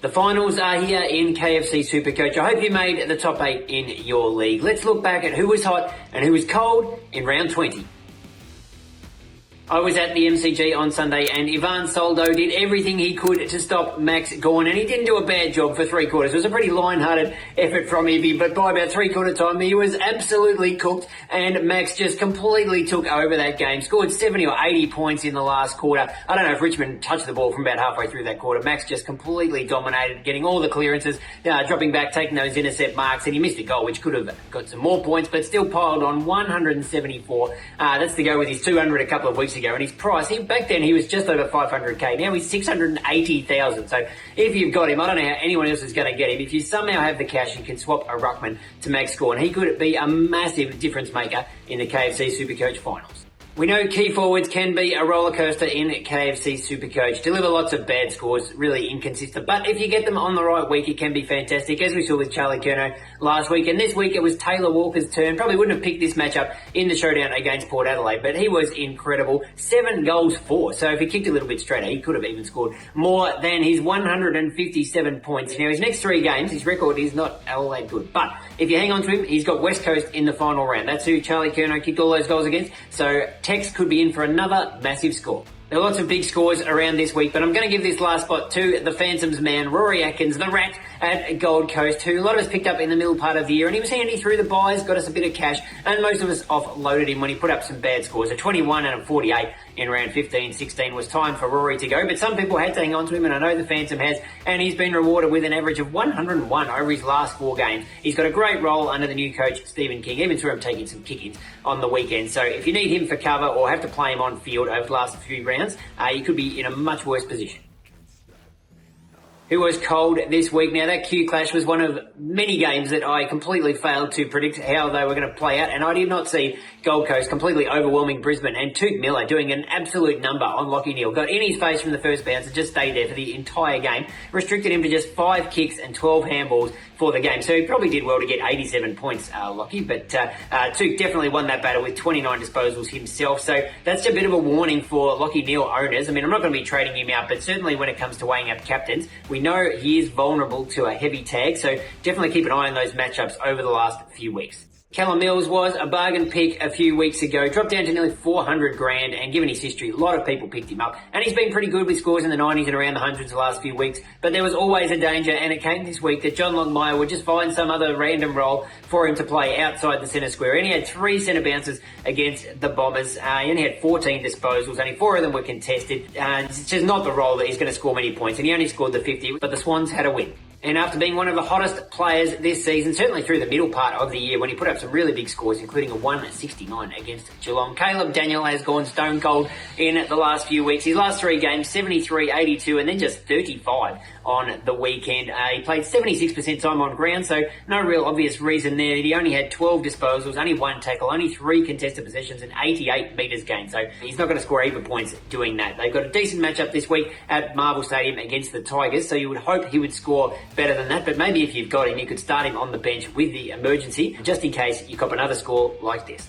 The finals are here in KFC SuperCoach. I hope you made the top 8 in your league. Let's look back at who was hot and who was cold in round 20. I was at the MCG on Sunday and Ivan Soldo did everything he could to stop Max Gawn, and he didn't do a bad job for three quarters. It was a pretty lion-hearted effort from Ivy, but by about three-quarter time he was absolutely cooked and Max just completely took over that game. Scored 70 or 80 points in the last quarter. I don't know if Richmond touched the ball from about halfway through that quarter. Max just completely dominated, getting all the clearances, dropping back, taking those intercept marks, and he missed a goal which could have got some more points, but still piled on 174. That's to go with his 200 a couple of weeks ago, and his price, back then he was just over 500k, now he's 680,000. So if you've got him, I don't know how anyone else is going to get him. If you somehow have the cash, you can swap a ruckman to Max Gawn. He could be a massive difference maker in the KFC SuperCoach finals. We know key forwards can be a roller coaster in KFC SuperCoach. Deliver lots of bad scores, really inconsistent. But if you get them on the right week, it can be fantastic, as we saw with Charlie Curnow last week. And this week it was Taylor Walker's turn. Probably wouldn't have picked this matchup in the showdown against Port Adelaide, but he was incredible. 7 goals for. So if he kicked a little bit straighter, he could have even scored more than his 157 points. Now his next 3 games, his record is not all that good. But if you hang on to him, he's got West Coast in the final round. That's who Charlie Curnow kicked all those goals against. So Tex could be in for another massive score. There are lots of big scores around this week, but I'm going to give this last spot to the Phantoms man, Rory Atkins, the Rat at Gold Coast, who a lot of us picked up in the middle part of the year, and he was handy through the buys, got us a bit of cash, and most of us offloaded him when he put up some bad scores. A 21 and a 48 in round 15, 16 was time for Rory to go, but some people had to hang on to him, and I know the Phantom has, and he's been rewarded with an average of 101 over his last 4 games. He's got a great role under the new coach, Stephen King, even through him taking some kick-ins on the weekend. So if you need him for cover or have to play him on field over the last few rounds, you could be in a much worse position. Who was cold this week? Now, that Q clash was one of many games that I completely failed to predict how they were going to play out, and I did not see Gold Coast completely overwhelming Brisbane, and Toot Miller doing an absolute number on Lachie Neale. Got in his face from the first bounce and just stayed there for the entire game. Restricted him to just 5 kicks and 12 handballs for the game. So he probably did well to get 87 points, Lachie, but Toot definitely won that battle with 29 disposals himself. So that's a bit of a warning for Lachie Neale owners. I mean, I'm not going to be trading him out, but certainly when it comes to weighing up captains, we know he is vulnerable to a heavy tag, so definitely keep an eye on those matchups over the last few weeks. Callum Mills was a bargain pick a few weeks ago, dropped down to nearly 400 grand, and given his history, a lot of people picked him up. And he's been pretty good with scores in the 90s and around the hundreds the last few weeks, but there was always a danger, and it came this week that John Longmire would just find some other random role for him to play outside the centre square. And he had 3 centre bounces against the Bombers. He only had 14 disposals, only 4 of them were contested. It's just not the role that he's going to score many points, and he only scored the 50, but the Swans had a win. And after being one of the hottest players this season, certainly through the middle part of the year when he put up some really big scores, including a 169 against Geelong, Caleb Daniel has gone stone cold in the last few weeks. His last 3 games, 73, 82, and then just 35 on the weekend. He played 76% time on ground, so no real obvious reason there. He only had 12 disposals, only 1 tackle, only 3 contested possessions, and 88 metres gained. So he's not going to score even points doing that. They've got a decent matchup this week at Marvel Stadium against the Tigers, so you would hope he would score better than that, but maybe if you've got him, you could start him on the bench with the emergency, just in case you cop another score like this.